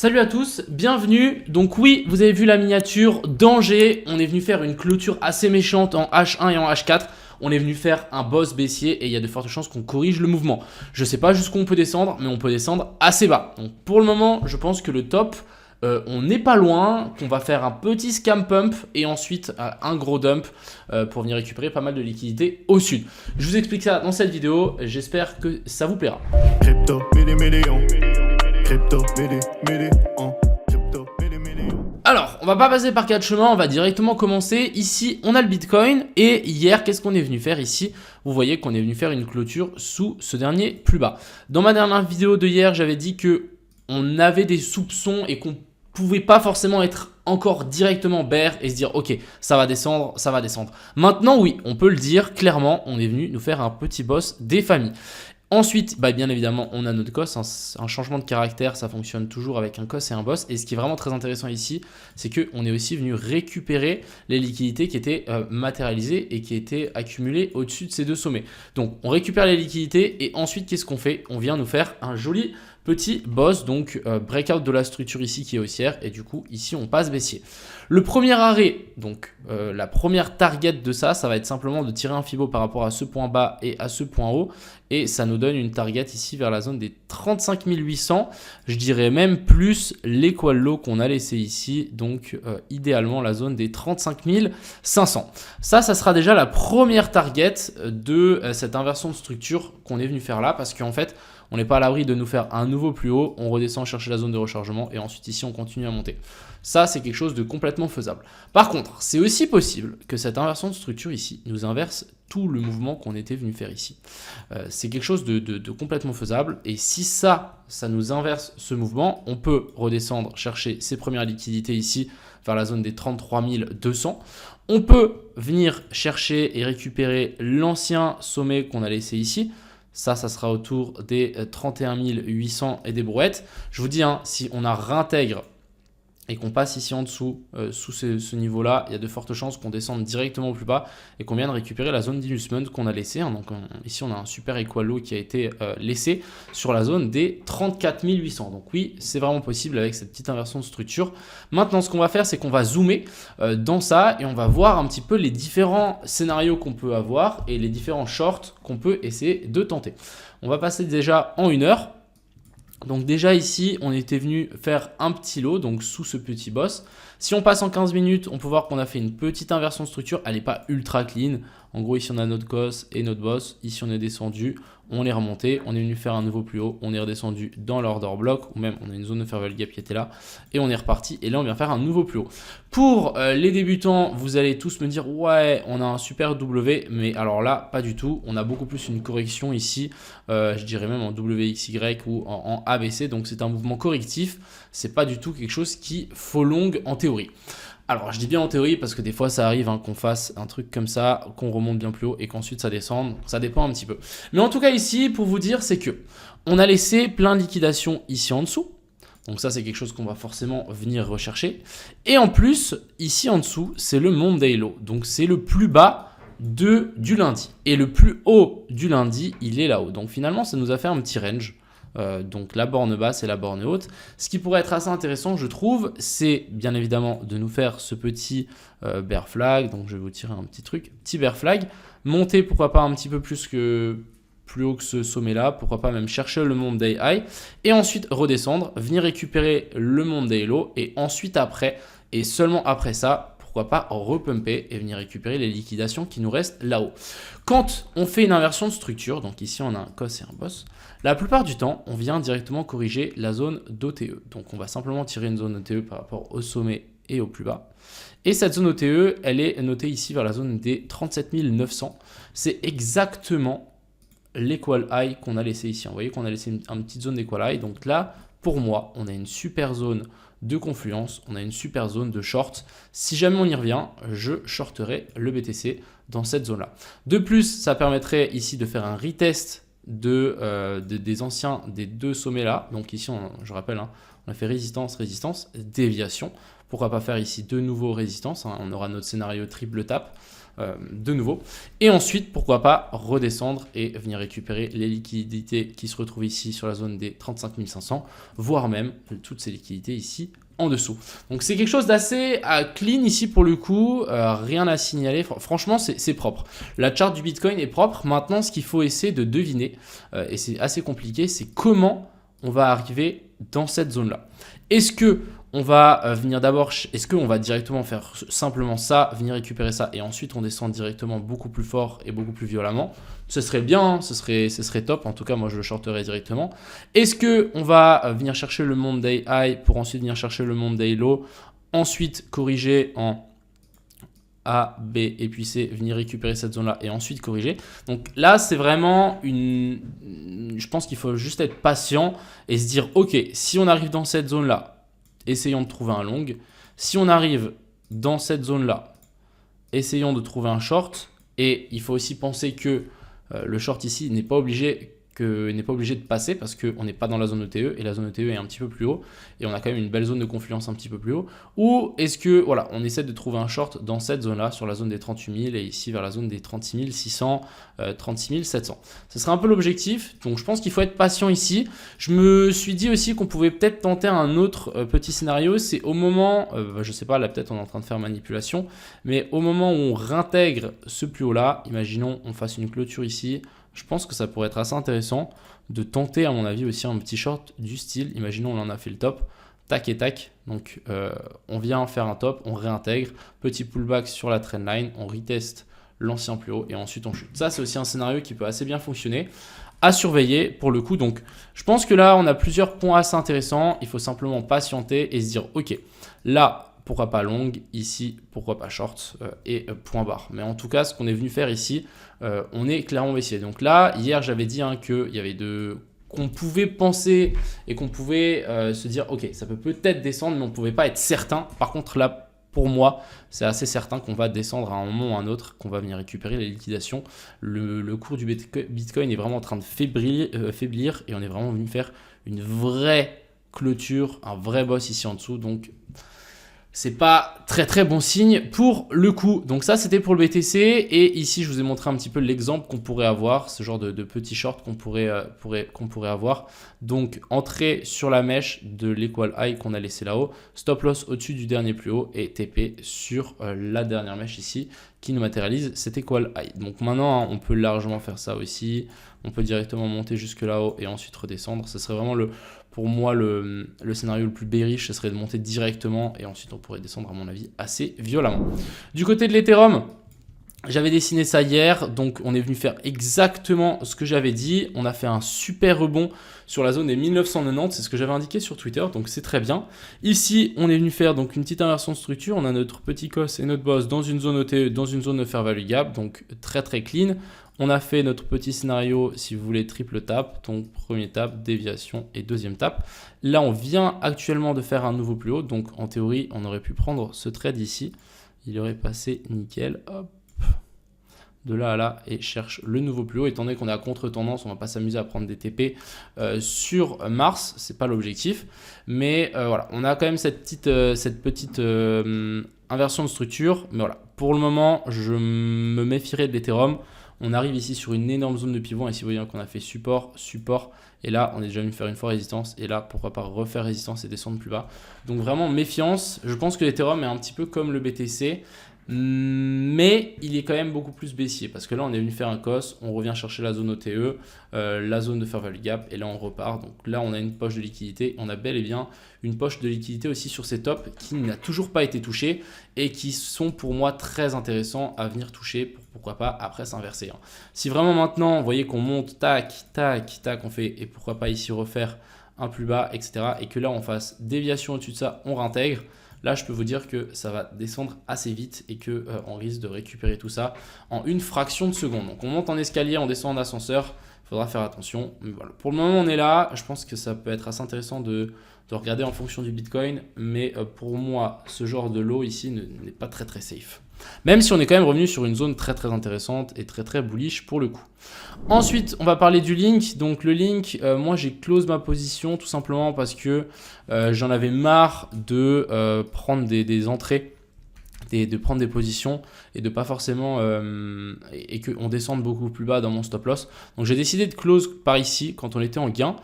Salut à tous, bienvenue. Donc oui, vous avez vu la miniature, danger. On est venu faire une clôture assez méchante en H1 et en H4. On est venu faire un boss baissier et il y a de fortes chances qu'on corrige le mouvement. Je sais pas jusqu'où on peut descendre, mais on peut descendre assez bas. Donc pour le moment, je pense que le top, on n'est pas loin, qu'on va faire un petit scam pump et ensuite un gros dump pour venir récupérer pas mal de liquidités au sud. Je vous explique ça dans cette vidéo, j'espère que ça vous plaira. Crypto, million. Crypto, million. Crypto, million. Alors, on va pas passer par quatre chemins, on va directement commencer. Ici, on a le Bitcoin et hier, qu'est-ce qu'on est venu faire ici? Vous voyez qu'on est venu faire une clôture sous ce dernier plus bas. Dans ma dernière vidéo de hier, j'avais dit que on avait des soupçons et qu'on pouvait pas forcément être encore directement bear et se dire ok, ça va descendre, ça va descendre. Maintenant, oui, on peut le dire clairement, on est venu nous faire un petit boss des familles. Ensuite, bien évidemment, on a notre COS, un changement de caractère, ça fonctionne toujours avec un COS et un boss. Et ce qui est vraiment très intéressant ici, c'est qu'on est aussi venu récupérer les liquidités qui étaient matérialisées et qui étaient accumulées au-dessus de ces deux sommets. Donc, on récupère les liquidités et ensuite, qu'est-ce qu'on fait? On vient nous faire un joli petit boss, donc breakout de la structure ici qui est haussière et du coup, ici, on passe baissier. Le premier arrêt, donc la première target de ça, ça va être simplement de tirer un fibo par rapport à ce point bas et à ce point haut. Et ça nous donne une target ici vers la zone des 35 800. Je dirais même plus l'équal low qu'on a laissé ici. Donc idéalement la zone des 35 500. Ça sera déjà la première target de cette inversion de structure qu'on est venu faire là. Parce qu'en fait, on n'est pas à l'abri de nous faire un nouveau plus haut. On redescend chercher la zone de rechargement. Et ensuite ici, on continue à monter. Ça, c'est quelque chose de complètement faisable. Par contre, c'est aussi possible que cette inversion de structure ici nous inverse tout le mouvement qu'on était venu faire ici. C'est quelque chose de complètement faisable. Et si ça nous inverse ce mouvement, on peut redescendre chercher ses premières liquidités ici vers la zone des 33 200. On peut venir chercher et récupérer l'ancien sommet qu'on a laissé ici. Ça sera autour des 31 800 et des brouettes. Je vous dis, si on réintègre et qu'on passe ici en dessous, sous ce niveau-là, il y a de fortes chances qu'on descende directement au plus bas et qu'on vienne récupérer la zone d'investment qu'on a laissée. Donc ici, on a un super equal low qui a été laissé sur la zone des 34 800. Donc oui, c'est vraiment possible avec cette petite inversion de structure. Maintenant, ce qu'on va faire, c'est qu'on va zoomer dans ça et on va voir un petit peu les différents scénarios qu'on peut avoir et les différents shorts qu'on peut essayer de tenter. On va passer déjà en 1 heure. Donc déjà ici, on était venu faire un petit lot, donc sous ce petit boss. Si on passe en 15 minutes, on peut voir qu'on a fait une petite inversion de structure. Elle n'est pas ultra clean. En gros, ici, on a notre COS et notre boss. Ici, on est descendu, on est remonté. On est venu faire un nouveau plus haut. On est redescendu dans l'order block. Ou même, on a une zone de fair value gap qui était là. Et on est reparti. Et là, on vient faire un nouveau plus haut. Pour les débutants, vous allez tous me dire, ouais, on a un super W. Mais alors là, pas du tout. On a beaucoup plus une correction ici. Je dirais même en WXY ou en ABC. Donc, c'est un mouvement correctif. C'est pas du tout quelque chose qui faut long en théorie. Alors, je dis bien en théorie parce que des fois, ça arrive qu'on fasse un truc comme ça, qu'on remonte bien plus haut et qu'ensuite ça descende. Ça dépend un petit peu. Mais en tout cas, ici, pour vous dire, c'est que on a laissé plein de liquidations ici en dessous. Donc ça, c'est quelque chose qu'on va forcément venir rechercher. Et en plus, ici en dessous, c'est le Monday Low. Donc, c'est le plus bas du lundi. Et le plus haut du lundi, il est là-haut. Donc finalement, ça nous a fait un petit range. Donc la borne basse et la borne haute. Ce qui pourrait être assez intéressant, je trouve, c'est bien évidemment de nous faire ce petit bear flag. Donc je vais vous tirer un petit truc, petit bear flag. Monter pourquoi pas un petit peu plus haut que ce sommet là, pourquoi pas même chercher le Monday High et ensuite redescendre, venir récupérer le Monday Low et ensuite après, et seulement après ça, pourquoi pas repumper et venir récupérer les liquidations qui nous restent là-haut. Quand on fait une inversion de structure, donc ici on a un COS et un boss, la plupart du temps, on vient directement corriger la zone d'OTE. Donc on va simplement tirer une zone OTE par rapport au sommet et au plus bas. Et cette zone OTE, elle est notée ici vers la zone des 37 900. C'est exactement l'equal high qu'on a laissé ici. Vous voyez qu'on a laissé une petite zone d'equal high. Donc là, pour moi, on a une super zone de confluence, on a une super zone de short. Si jamais on y revient, je shorterai le BTC dans cette zone-là. De plus, ça permettrait ici de faire un retest des anciens des deux sommets là. Donc ici, je rappelle, on a fait résistance, résistance, déviation. Pourquoi pas faire ici de nouveaux résistances, on aura notre scénario triple tap. de nouveau. Et ensuite, pourquoi pas redescendre et venir récupérer les liquidités qui se retrouvent ici sur la zone des 35 500, voire même toutes ces liquidités ici en dessous. Donc c'est quelque chose d'assez clean ici pour le coup, rien à signaler, franchement c'est propre. La charte du Bitcoin est propre. Maintenant ce qu'il faut essayer de deviner, et c'est assez compliqué, c'est comment on va arriver dans cette zone là. Est-ce que on va venir d'abord, est-ce qu'on va directement faire simplement ça, venir récupérer ça et ensuite on descend directement beaucoup plus fort et beaucoup plus violemment? Ce serait bien, hein, ce serait top, en tout cas moi je le shorterai directement. Est-ce qu'on va venir chercher le Monday High pour ensuite venir chercher le Monday Low, ensuite corriger en A, B et puis C, venir récupérer cette zone là et ensuite corriger? Donc là c'est vraiment je pense qu'il faut juste être patient et se dire ok, si on arrive dans cette zone là, essayons de trouver un long. Si on arrive dans cette zone-là, essayons de trouver un short. Et il faut aussi penser que le short ici n'est pas obligé de passer parce qu'on n'est pas dans la zone ETE et la zone ETE est un petit peu plus haut et on a quand même une belle zone de confluence un petit peu plus haut. Ou est-ce que voilà, on essaie de trouver un short dans cette zone là sur la zone des 38 000 et ici vers la zone des 36 600, 36 700. Ce serait un peu l'objectif, donc je pense qu'il faut être patient ici. Je me suis dit aussi qu'on pouvait peut-être tenter un autre petit scénario, c'est au moment, je sais pas, là peut-être on est en train de faire manipulation, mais au moment où on réintègre ce plus haut là, imaginons on fasse une clôture ici. Je pense que ça pourrait être assez intéressant de tenter, à mon avis, aussi un petit short du style. Imaginons, on en a fait le top, tac et tac. Donc, on vient faire un top, on réintègre, petit pullback sur la trendline, on reteste l'ancien plus haut et ensuite on chute. Ça, c'est aussi un scénario qui peut assez bien fonctionner. À surveiller pour le coup. Donc, je pense que là, on a plusieurs points assez intéressants. Il faut simplement patienter et se dire, ok, là, pourquoi pas long, ici, pourquoi pas short et point barre. Mais en tout cas, ce qu'on est venu faire ici, on est clairement baissier. Donc là, hier, j'avais dit qu'il y avait qu'on pouvait penser et qu'on pouvait se dire, ok, ça peut peut-être descendre, mais on ne pouvait pas être certain. Par contre, là, pour moi, c'est assez certain qu'on va descendre à un moment ou à un autre, qu'on va venir récupérer les liquidations. Le cours du Bitcoin est vraiment en train de faiblir et on est vraiment venu faire une vraie clôture, un vrai boss ici en dessous. Donc, c'est pas très très bon signe pour le coup. Donc ça c'était pour le BTC et ici je vous ai montré un petit peu l'exemple qu'on pourrait avoir, ce genre de petit short qu'on pourrait avoir. Donc entrée sur la mèche de l'equal high qu'on a laissé là-haut, stop loss au-dessus du dernier plus haut et TP sur la dernière mèche ici qui nous matérialise cet equal high. Donc maintenant on peut largement faire ça aussi, on peut directement monter jusque là-haut et ensuite redescendre. Ce serait vraiment pour moi, le scénario le plus bearish, ce serait de monter directement et ensuite on pourrait descendre à mon avis assez violemment. Du côté de l'Ethereum, j'avais dessiné ça hier, donc on est venu faire exactement ce que j'avais dit. On a fait un super rebond sur la zone des 1990, c'est ce que j'avais indiqué sur Twitter, donc c'est très bien. Ici, on est venu faire donc une petite inversion de structure. On a notre petit cos et notre boss dans une zone OTE, dans une zone de fair value gap, donc très très clean. On a fait notre petit scénario, si vous voulez, triple tap, donc premier tap, déviation et deuxième tap. Là, on vient actuellement de faire un nouveau plus haut, donc en théorie, on aurait pu prendre ce trade ici. Il aurait passé nickel, hop, de là à là et cherche le nouveau plus haut. Étant donné qu'on est à contre-tendance, on ne va pas s'amuser à prendre des TP sur Mars, c'est pas l'objectif. Mais voilà, on a quand même cette petite inversion de structure. Mais voilà, pour le moment, je me méfierais de l'Ethereum. On arrive ici sur une énorme zone de pivot. Ici, vous voyez qu'on a fait support. Et là, on est déjà venu faire une fois résistance. Et là, pourquoi pas refaire résistance et descendre plus bas. Donc vraiment, méfiance. Je pense que l'Ethereum est un petit peu comme le BTC. Mais il est quand même beaucoup plus baissier parce que là on est venu faire un cos, on revient chercher la zone OTE, la zone de fair value gap et là on repart. Donc là on a une poche de liquidité, on a bel et bien une poche de liquidité aussi sur ces tops qui n'a toujours pas été touchée et qui sont pour moi très intéressants à venir toucher pour pourquoi pas après s'inverser. Si vraiment maintenant vous voyez qu'on monte tac tac tac, on fait et pourquoi pas ici refaire un plus bas etc. et que là on fasse déviation au-dessus de ça, on réintègre. Là, je peux vous dire que ça va descendre assez vite et qu'on risque de récupérer tout ça en une fraction de seconde. Donc, on monte en escalier, on descend en ascenseur. Il faudra faire attention. Mais voilà. Pour le moment, on est là. Je pense que ça peut être assez intéressant de regarder en fonction du Bitcoin. Mais pour moi, ce genre de lot ici n'est pas très, très safe. Même si on est quand même revenu sur une zone très, très intéressante et très, très bullish pour le coup. Ensuite, on va parler du Link. Donc, le Link, moi, j'ai close ma position tout simplement parce que j'en avais marre de prendre des entrées et de prendre des positions et de pas forcément et qu'on descende beaucoup plus bas dans mon stop loss. Donc j'ai décidé de close par ici quand on était en gain.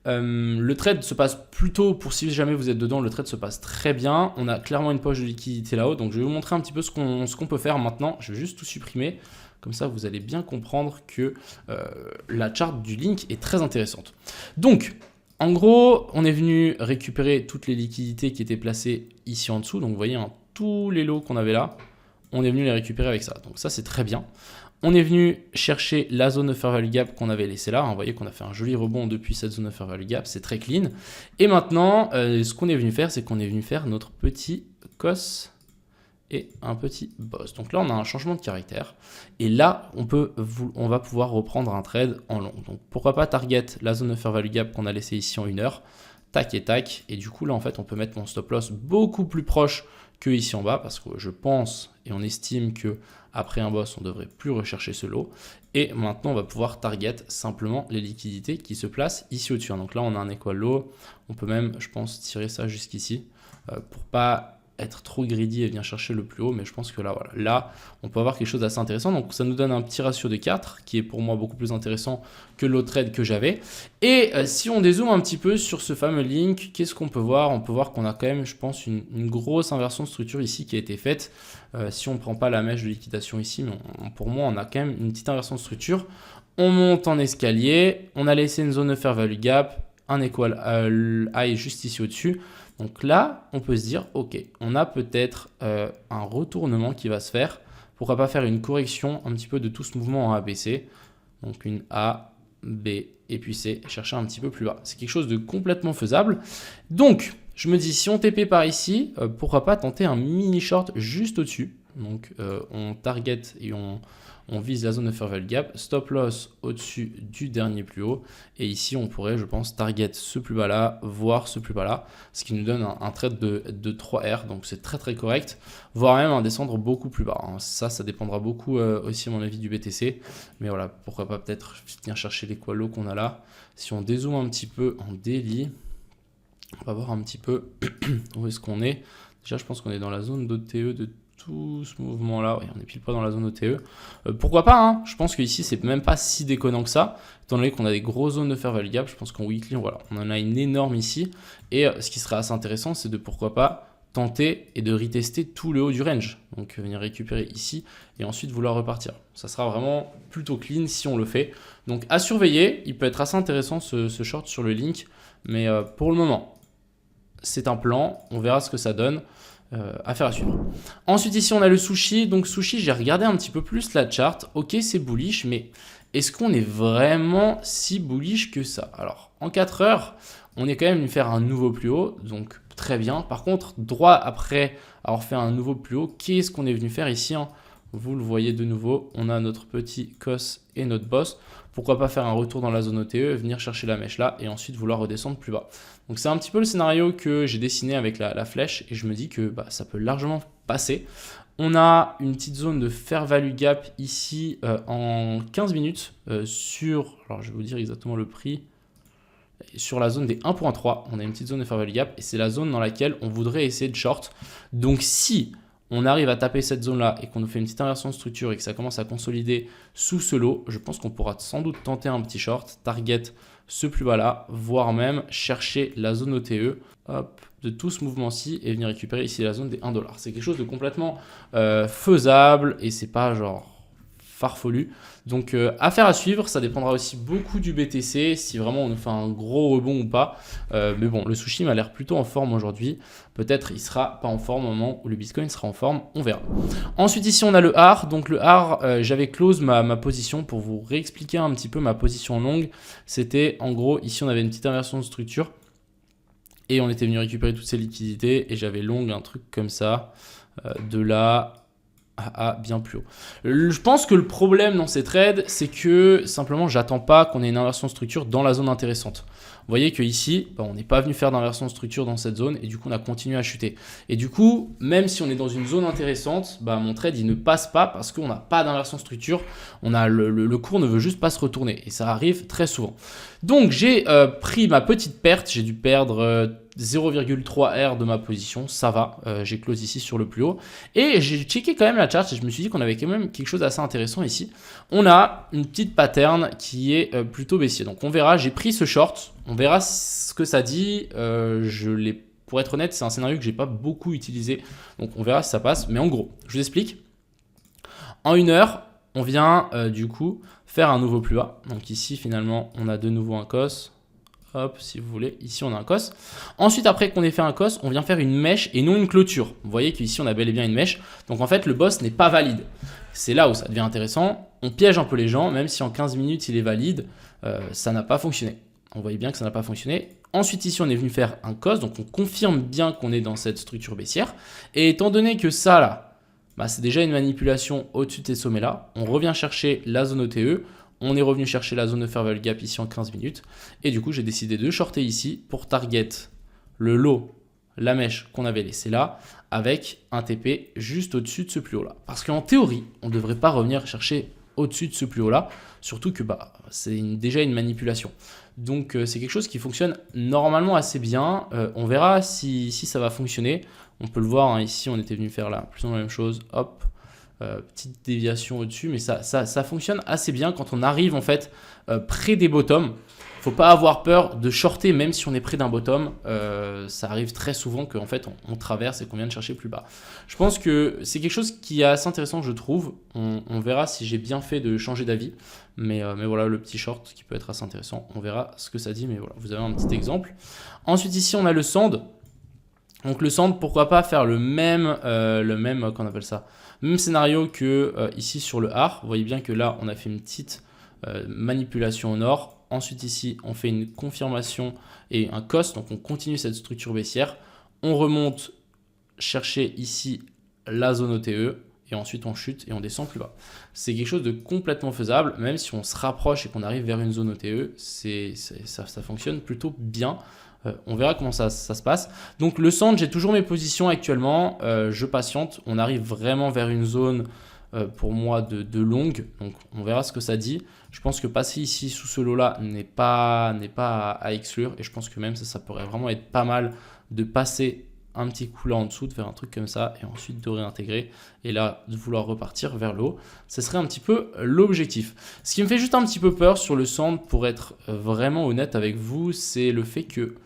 Le trade se passe plutôt, pour si jamais vous êtes dedans, le trade se passe très bien. On a clairement une poche de liquidité là-haut. Donc je vais vous montrer un petit peu ce qu'on peut faire maintenant. Je vais juste tout supprimer. Comme ça, vous allez bien comprendre que la charte du link est très intéressante. Donc, en gros, on est venu récupérer toutes les liquidités qui étaient placées ici en dessous. Donc, vous voyez, hein, tous les lots qu'on avait là, on est venu les récupérer avec ça. Donc, ça, c'est très bien. On est venu chercher la zone de fair value gap qu'on avait laissée là. Vous voyez qu'on a fait un joli rebond depuis cette zone de fair value gap. C'est très clean. Et maintenant, ce qu'on est venu faire, c'est qu'on est venu faire notre petit COS et un petit boss. Donc là, on a un changement de caractère. Et là, on va pouvoir reprendre un trade en long. Donc pourquoi pas target la zone de fair value gap qu'on a laissé ici en 1 heure. Tac et tac. Et du coup, là, en fait, on peut mettre mon stop loss beaucoup plus proche que ici en bas. Parce que je pense et on estime que après un boss, on ne devrait plus rechercher ce lot. Et maintenant, on va pouvoir target simplement les liquidités qui se placent ici au-dessus. Donc là, on a un equal low. On peut même, je pense, tirer ça jusqu'ici pour pas être trop greedy et venir chercher le plus haut, mais je pense que là, voilà, là, on peut avoir quelque chose d'assez intéressant. Donc, ça nous donne un petit ratio de 4, qui est pour moi beaucoup plus intéressant que l'autre trade que j'avais. Et si on dézoome un petit peu sur ce fameux link, qu'est-ce qu'on peut voir? On peut voir qu'on a quand même, je pense, une grosse inversion de structure ici qui a été faite. Si on ne prend pas la mèche de liquidation ici, mais pour moi, on a quand même une petite inversion de structure. On monte en escalier, on a laissé une zone de fair value gap, un equal high juste ici au-dessus. Donc là, on peut se dire, ok, on a peut-être un retournement qui va se faire. Pourquoi pas faire une correction un petit peu de tout ce mouvement en ABC. Donc une A, B et puis C, chercher un petit peu plus bas. C'est quelque chose de complètement faisable. Donc, je me dis, si on TP par ici, pourquoi pas tenter un mini short juste au-dessus. Donc, on target et on vise la zone de fair value gap, stop loss au-dessus du dernier plus haut. Et ici, on pourrait, je pense, target ce plus bas là, voire ce plus bas là, ce qui nous donne un trade de 3R. Donc, c'est très, très correct, voire même un descendre beaucoup plus bas. Ça dépendra beaucoup aussi, à mon avis, du BTC. Mais voilà, pourquoi pas peut-être venir chercher les low qu'on a là. Si on dézoome un petit peu en daily, on va voir un petit peu où est-ce qu'on est. Déjà, je pense qu'on est dans la zone d'OTE de tout ce mouvement là, oui, on est pile pas dans la zone OTE. Pourquoi pas, hein, je pense qu'ici c'est même pas si déconnant que ça, étant donné qu'on a des grosses zones de fair value gap. Je pense qu'en weekly, voilà, on en a une énorme ici. Et ce qui serait assez intéressant, c'est de pourquoi pas tenter et de retester tout le haut du range. Donc venir récupérer ici et ensuite vouloir repartir. Ça sera vraiment plutôt clean si on le fait. Donc à surveiller, il peut être assez intéressant ce short sur le link, mais pour le moment, c'est un plan, on verra ce que ça donne. Affaire à suivre. Ensuite ici on a le sushi. Donc sushi, j'ai regardé un petit peu plus la charte. Ok, c'est bullish, mais est-ce qu'on est vraiment si bullish que ça? Alors en 4 heures, on est quand même venu faire un nouveau plus haut, donc très bien. Par contre, droit après avoir fait un nouveau plus haut, qu'est-ce qu'on est venu faire ici, hein? Vous le voyez de nouveau, on a notre petit COS et notre boss. Pourquoi pas faire un retour dans la zone OTE, venir chercher la mèche là et ensuite vouloir redescendre plus bas. Donc c'est un petit peu le scénario que j'ai dessiné avec la flèche et je me dis que ça peut largement passer. On a une petite zone de fair value gap ici en 15 minutes sur, alors je vais vous dire exactement le prix, sur la zone des 1.3. On a une petite zone de fair value gap et c'est la zone dans laquelle on voudrait essayer de short. Donc si on arrive à taper cette zone-là et qu'on nous fait une petite inversion de structure et que ça commence à consolider sous ce lot, je pense qu'on pourra sans doute tenter un petit short, target ce plus bas là, voire même chercher la zone OTE hop, de tout ce mouvement-ci et venir récupérer ici la zone des 1$. C'est quelque chose de complètement faisable et c'est pas genre farfelu. Donc affaire à suivre, ça dépendra aussi beaucoup du BTC, si vraiment on nous fait un gros rebond ou pas. Mais bon, le sushi m'a l'air plutôt en forme aujourd'hui. Peut-être il sera pas en forme au moment où le Bitcoin sera en forme, on verra. Ensuite ici on a le AR. Donc le AR, j'avais close ma position pour vous réexpliquer un petit peu ma position longue. C'était en gros, ici on avait une petite inversion de structure et on était venu récupérer toutes ces liquidités et j'avais long un truc comme ça, de là à bien plus haut. Je pense que le problème dans ces trades, c'est que simplement, j'attends pas qu'on ait une inversion de structure dans la zone intéressante. Vous voyez qu'ici, on n'est pas venu faire d'inversion de structure dans cette zone et du coup, on a continué à chuter. Et du coup, même si on est dans une zone intéressante, mon trade, il ne passe pas parce qu'on n'a pas d'inversion de structure. On a le cours ne veut juste pas se retourner et ça arrive très souvent. Donc, j'ai pris ma petite perte. J'ai dû perdre 0,3 R de ma position, ça va, j'ai close ici sur le plus haut. Et j'ai checké quand même la chart et je me suis dit qu'on avait quand même quelque chose d'assez intéressant ici. On a une petite pattern qui est plutôt baissier. Donc on verra, j'ai pris ce short, on verra ce que ça dit. Pour être honnête, c'est un scénario que j'ai pas beaucoup utilisé, donc on verra si ça passe. Mais en gros, je vous explique. En 1 heure, on vient du coup faire un nouveau plus bas. Donc ici finalement, on a de nouveau un cos. Hop, si vous voulez, ici on a un cos. Ensuite, après qu'on ait fait un cos, on vient faire une mèche et non une clôture. Vous voyez qu'ici on a bel et bien une mèche. Donc en fait, le boss n'est pas valide. C'est là où ça devient intéressant. On piège un peu les gens, même si en 15 minutes il est valide, ça n'a pas fonctionné. On voyait bien que ça n'a pas fonctionné. Ensuite, ici on est venu faire un cos, donc on confirme bien qu'on est dans cette structure baissière. Et étant donné que ça là, bah, c'est déjà une manipulation au-dessus de ces sommets là, on revient chercher la zone OTE. On est revenu chercher la zone de fair value gap ici en 15 minutes. Et du coup, j'ai décidé de shorter ici pour target le low, la mèche qu'on avait laissée là, avec un TP juste au-dessus de ce plus haut là. Parce qu'en théorie, on ne devrait pas revenir chercher au-dessus de ce plus haut là. Surtout que bah, c'est déjà une manipulation. Donc, c'est quelque chose qui fonctionne normalement assez bien. On verra si ça va fonctionner. On peut le voir, hein, ici, on était venu faire là, plus ou moins la même chose. Hop. Petite déviation au-dessus, mais ça fonctionne assez bien quand on arrive en fait près des bottoms. Faut pas avoir peur de shorter même si on est près d'un bottom. Ça arrive très souvent qu'en fait on traverse et qu'on vient de chercher plus bas. Je pense que c'est quelque chose qui est assez intéressant, je trouve. On verra si j'ai bien fait de changer d'avis, mais voilà le petit short qui peut être assez intéressant. On verra ce que ça dit, mais voilà, vous avez un petit exemple. Ensuite ici on a le sand. Donc le sand, pourquoi pas faire le même qu'on appelle ça, même scénario que ici sur le R. Vous voyez bien que là, on a fait une petite manipulation au nord. Ensuite ici, on fait une confirmation et un cos. Donc on continue cette structure baissière. On remonte chercher ici la zone OTE. Et ensuite, on chute et on descend plus bas. C'est quelque chose de complètement faisable. Même si on se rapproche et qu'on arrive vers une zone OTE, ça fonctionne plutôt bien. On verra comment ça se passe. Donc le sand, j'ai toujours mes positions actuellement. Je patiente. On arrive vraiment vers une zone pour moi de longue. Donc on verra ce que ça dit. Je pense que passer ici sous ce lot-là n'est pas à exclure. Et je pense que même ça pourrait vraiment être pas mal de passer un petit coup là en dessous, de faire un truc comme ça et ensuite de réintégrer et là de vouloir repartir vers le haut. Ce serait un petit peu l'objectif. Ce qui me fait juste un petit peu peur sur le sand, pour être vraiment honnête avec vous, c'est le fait que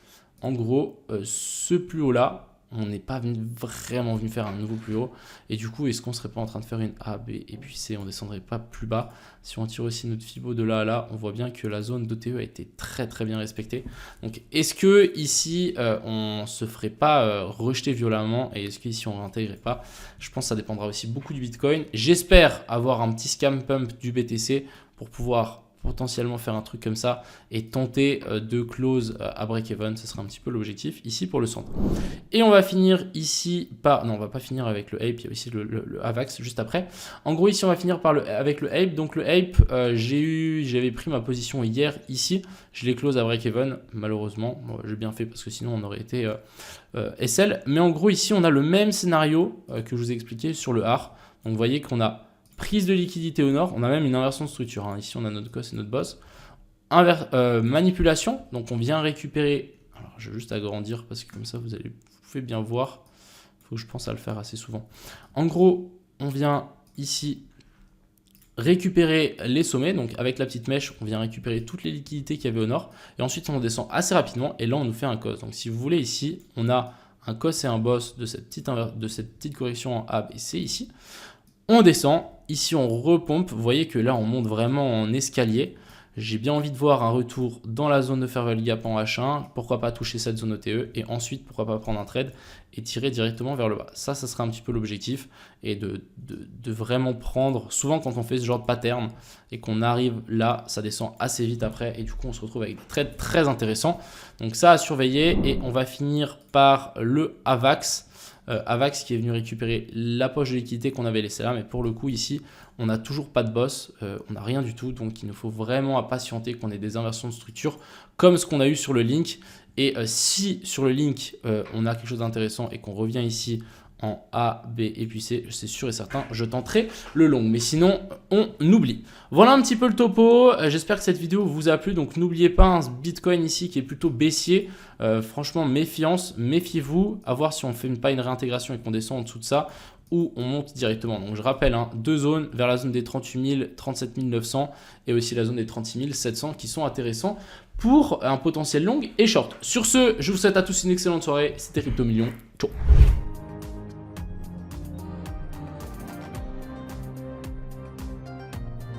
en gros, ce plus haut là, on n'est pas vraiment venu faire un nouveau plus haut. Et du coup, est-ce qu'on ne serait pas en train de faire une A, B et puis C, on ne descendrait pas plus bas? Si on tire aussi notre Fibo de là à là, on voit bien que la zone d'OTE a été très très bien respectée. Donc est-ce que ici, on ne se ferait pas rejeter violemment? Et est-ce qu'ici, on ne réintégrerait pas? Je pense que ça dépendra aussi beaucoup du Bitcoin. J'espère avoir un petit scam pump du BTC pour pouvoir potentiellement faire un truc comme ça et tenter de close à break-even. Ce sera un petit peu l'objectif ici pour le centre. Et on va finir ici par... Non, on va pas finir avec le Ape, il y a aussi le AVAX juste après. En gros, ici, on va finir avec le Ape. Donc le Ape, j'avais pris ma position hier ici. Je l'ai close à break-even, malheureusement. Bon, j'ai bien fait parce que sinon, on aurait été SL. Mais en gros, ici, on a le même scénario que je vous ai expliqué sur le AR. Donc vous voyez qu'on a prise de liquidité au nord, on a même une inversion de structure. Hein. Ici, on a notre cos et notre boss. Manipulation, donc on vient récupérer. Alors, je vais juste agrandir parce que comme ça, vous pouvez bien voir. Il faut que je pense à le faire assez souvent. En gros, on vient ici récupérer les sommets. Donc, avec la petite mèche, on vient récupérer toutes les liquidités qu'il y avait au nord. Et ensuite, on descend assez rapidement. Et là, on nous fait un cos. Donc, si vous voulez, ici, on a un cos et un boss de cette petite correction en A, B, C ici. On descend, ici on repompe, vous voyez que là on monte vraiment en escalier. J'ai bien envie de voir un retour dans la zone de fair value gap en H1, pourquoi pas toucher cette zone OTE et ensuite pourquoi pas prendre un trade et tirer directement vers le bas. Ça serait un petit peu l'objectif et de vraiment prendre, souvent quand on fait ce genre de pattern et qu'on arrive là, ça descend assez vite après et du coup on se retrouve avec des trades très intéressants. Donc ça à surveiller et on va finir par le AVAX. AVAX qui est venu récupérer la poche de liquidité qu'on avait laissée là, mais pour le coup ici on n'a toujours pas de boss, on n'a rien du tout, donc il nous faut vraiment patienter qu'on ait des inversions de structure comme ce qu'on a eu sur le link. Et si sur le link on a quelque chose d'intéressant et qu'on revient ici en A, B et puis C, c'est sûr et certain, je tenterai le long. Mais sinon, on oublie. Voilà un petit peu le topo. J'espère que cette vidéo vous a plu. Donc n'oubliez pas un Bitcoin ici qui est plutôt baissier. Franchement, méfiance, méfiez-vous. À voir si on ne fait pas une réintégration et qu'on descend en dessous de ça ou on monte directement. Donc je rappelle, hein, deux zones vers la zone des 38 000, 37 900 et aussi la zone des 36 700 qui sont intéressants pour un potentiel long et short. Sur ce, je vous souhaite à tous une excellente soirée. C'était Crypto Millions. Ciao.